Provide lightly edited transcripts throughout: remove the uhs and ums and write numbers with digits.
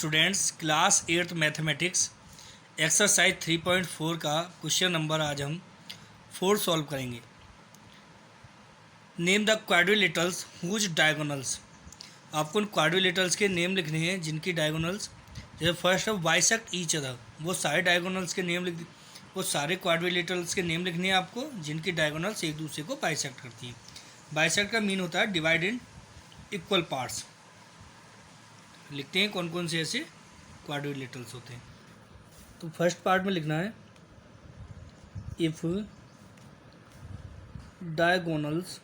Students, class 8th mathematics exercise 3.4 का question number आज हम 4 सॉल्व करेंगे। Name the quadrilaterals whose diagonals. आपको उन क्वाड्रिलेटरल्स के नेम लिखने हैं जिनकी डायगोनल्स, जैसे फर्स्ट है बाइसेक्ट ईच अदर, वो सारे डायगोनल्स के नेम लिख, वो सारे क्वाड्रिलेटरल्स के नेम लिखने हैं आपको जिनकी डायगोनल्स एक दूसरे को बाइसेक्ट करती हैं। बाइसेक्ट का मीन होता है डिवाइड इन इक्वल पार्ट्स। लिखते हैं कौन कौन से ऐसे क्वाड्रिलेटरल्स होते हैं। तो फर्स्ट पार्ट में लिखना है if diagonals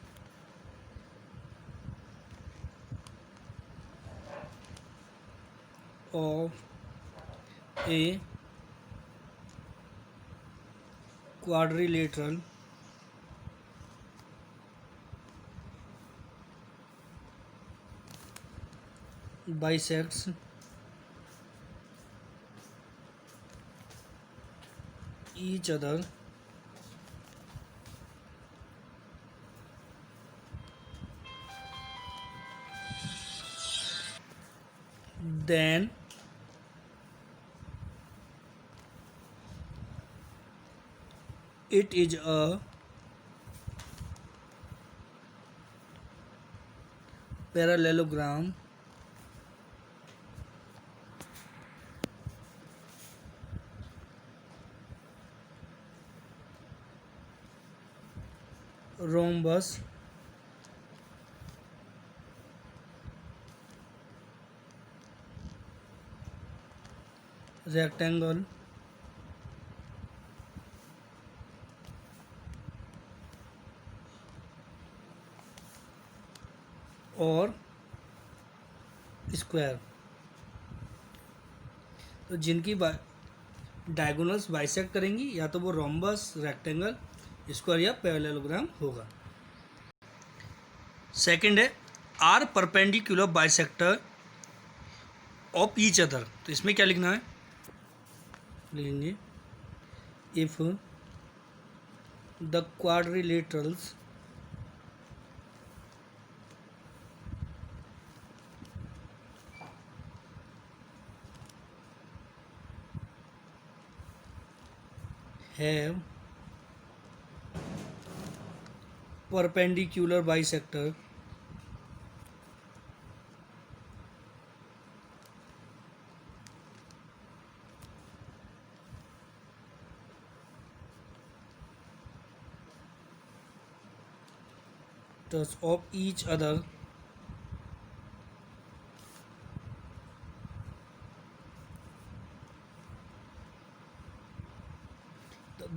of A quadrilateral bisects each other, then it is a parallelogram rhombus rectangle और स्क्वायर। तो जिनकी डायगोनल्स बाइसेक्ट करेंगी या तो वो रोम्बस, रेक्टेंगल, स्क्वायर या पैरेललोग्राम होगा। सेकंड है are perpendicular bisector of each other. तो इसमें क्या लिखना है, लिखेंगे if the quadrilaterals have perpendicular bisector of each other,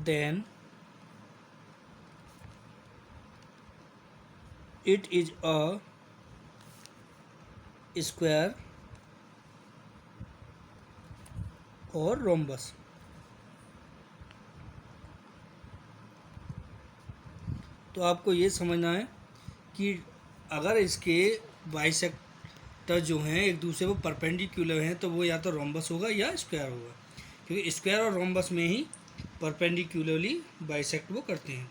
then it is a square और रोम्बस। तो आपको ये समझना है कि अगर इसके बाइसेक्टर जो हैं एक दूसरे को परपेंडिकुलर हैं तो वो या तो रोम्बस होगा या स्क्वायर होगा, क्योंकि स्क्वायर और रोम्बस में ही परपेंडिकुलरली बाइसेक्ट वो करते हैं।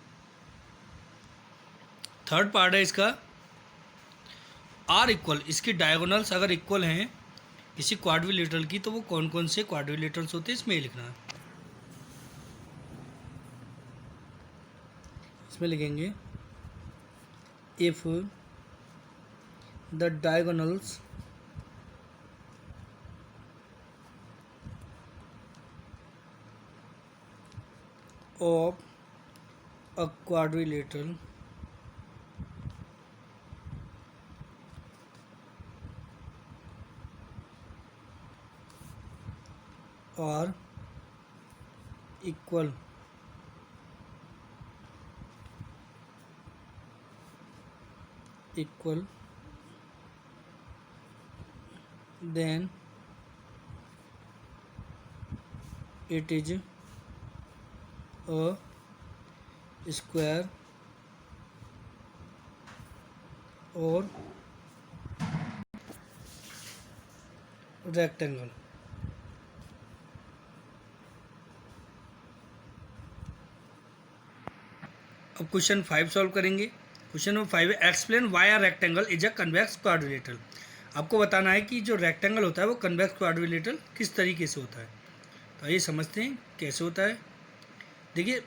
थर्ड पार्ट है इसका आर इक्वल, इसकी डायगोनल्स अगर इक्वल हैं किसी क्वाड्रिलेटरल की तो वो कौन कौन से क्वाड्रिलेटरल्स होते हैं इसमें लिखना है। इसमें लिखेंगे if the diagonals of a quadrilateral are equal then it is a square और रेक्टेंगल। अब क्वेश्चन 5 सॉल्व करेंगे। क्वेश्चन नंबर 5 है explain why are rectangle is a convex quadrilateral. आपको बताना है कि जो रेक्टेंगल होता है वो कन्वेक्स क्वाड्रिलेटरल किस तरीके से होता है। तो आइए समझते हैं कैसे होता है। देखिए,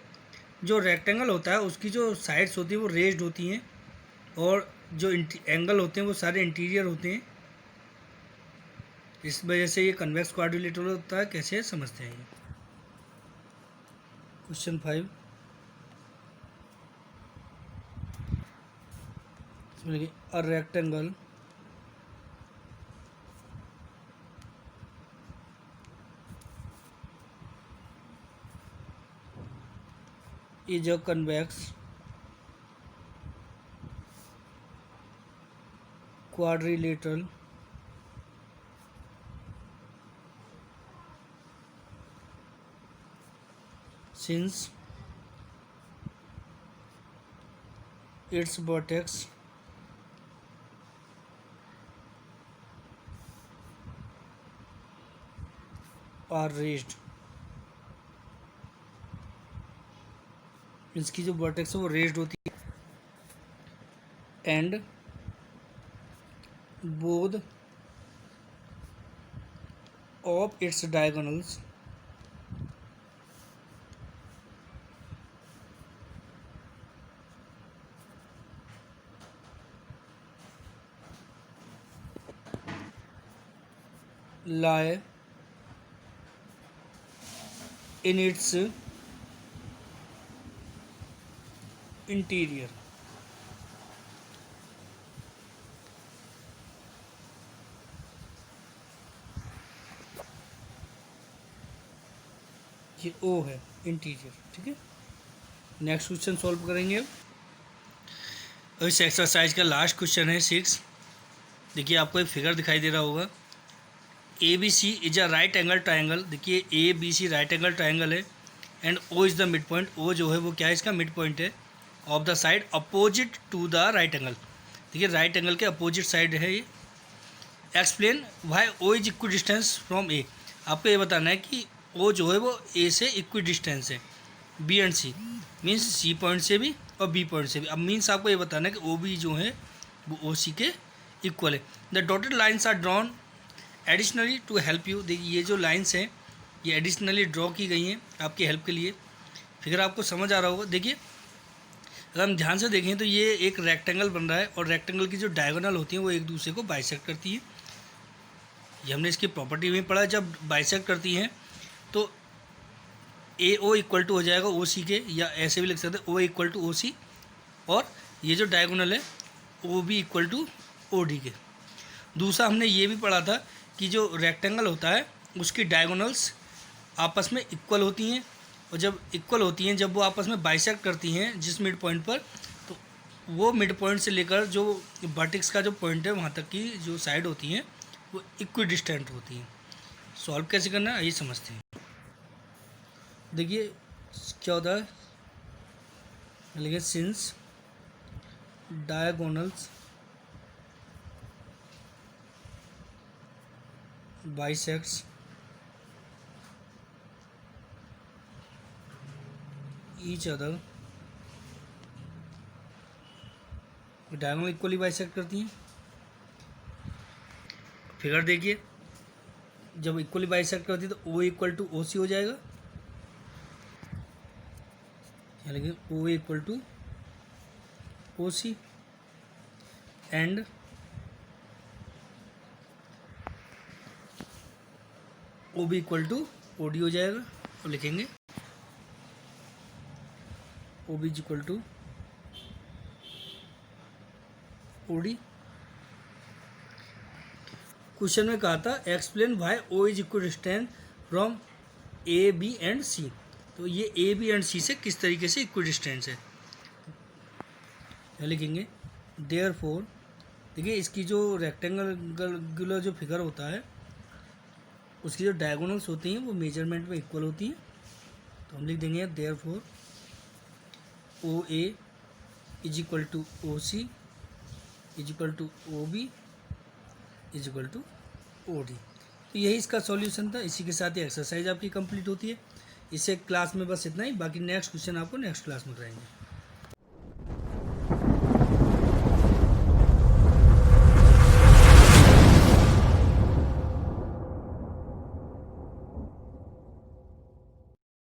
जो रेक्टेंगल होता है उसकी जो साइड्स होती हैं वो रेज्ड होती हैं, और जो एंगल होते हैं वो सारे इंटीरियर होते हैं। इस वजह से ये कन्वेक्स क्वाड्रिलेटरल होता है। कैसे है समझते हैं। क्वेश्चन 5, इसमें देखिए, a rectangle is a convex quadrilateral since its vertex are raised। इसकी जो वर्टेक्स है वो रेज्ड होती है, and both of its diagonals lie in its interior. ये ओ है इंटीरियर, ठीक है। नेक्स्ट क्वेश्चन सॉल्व करेंगे अब। इस एक्सरसाइज का लास्ट क्वेश्चन है 6। देखिए, आपको एक फिगर दिखाई दे रहा होगा। A B C is a right angle triangle. देखिए, A B C right angle triangle है, and O is the mid point. O जो है वो क्या है, इसका मिड पॉइंट है of the side opposite to the right angle. देखिए, राइट एंगल के अपोजिट साइड है ये। Explain why O is equidistant from A. आपको ये बताना है कि ओ जो है वो ए से इक्वी डिस्टेंस है। B and C means C point से भी और बी पॉइंट से भी। अब मीन्स आपको ये बताना है कि ओ बी जो है वो ओ सी के इक्वल है। The dotted lines are drawn additionally to help you. देखिए, ये जो लाइन्स हैं ये एडिशनली ड्रॉ की गई हैं आपकी हेल्प के लिए। फिगर आपको समझ आ रहा होगा। देखिए, अगर हम ध्यान से देखें तो ये एक रेक्टेंगल बन रहा है, और रेक्टेंगल की जो डायगोनल होती हैं वो एक दूसरे को बाइसेक्ट करती है। ये हमने इसकी प्रॉपर्टी में पढ़ा। जब बाइसेक्ट करती हैं तो ए ओ इक्वल टू हो जाएगा ओ सी के, या ऐसे भी लिख सकते हैं ओ इक्वल टू ओ सी, और ये जो डायगोनल है O B equal to O D के। दूसरा हमने ये भी पढ़ा था कि जो रेक्टेंगल होता है उसकी डायगोनल्स आपस में इक्वल होती हैं, और जब इक्वल होती हैं, जब वो आपस में बाइसेक्ट करती हैं जिस मिड पॉइंट पर, तो वो मिड पॉइंट से लेकर जो वर्टेक्स का जो पॉइंट है वहाँ तक की जो साइड होती हैं वो इक्वी डिस्टेंट होती हैं। सॉल्व कैसे करना है आइए समझते हैं। देखिए, क्या होता है, लिखिए since diagonals bisects each other. Diagonal equally bisect करती हैं। फिगर देखिए, जब इक्वली बाइसेक्ट करती है तो ओ इक्वल टू ओ सी हो जाएगा, लेकिन O equal to O C, and O B equal to O D हो जाएगा। और लिखेंगे O B equal to O D. Question में कहा था explain why O is equal distance from A B and C. तो ये ए बी एंड सी से किस तरीके से इक्वल डिस्टेंस है, लिखेंगे देयर फोर। देखिए, इसकी जो रेक्टेंगुलर जो फिगर होता है उसकी जो डायगोनल्स होती हैं वो मेजरमेंट में इक्वल होती हैं। तो हम लिख देंगे therefore O A is equal to O C is equal to O B is equal to O D. तो यही इसका सॉल्यूशन था। इसी के साथ ही एक्सरसाइज आपकी कंप्लीट होती है। इससे क्लास में बस इतना ही, बाकी नेक्स्ट क्वेश्चन आपको नेक्स्ट क्लास में कराएंगे।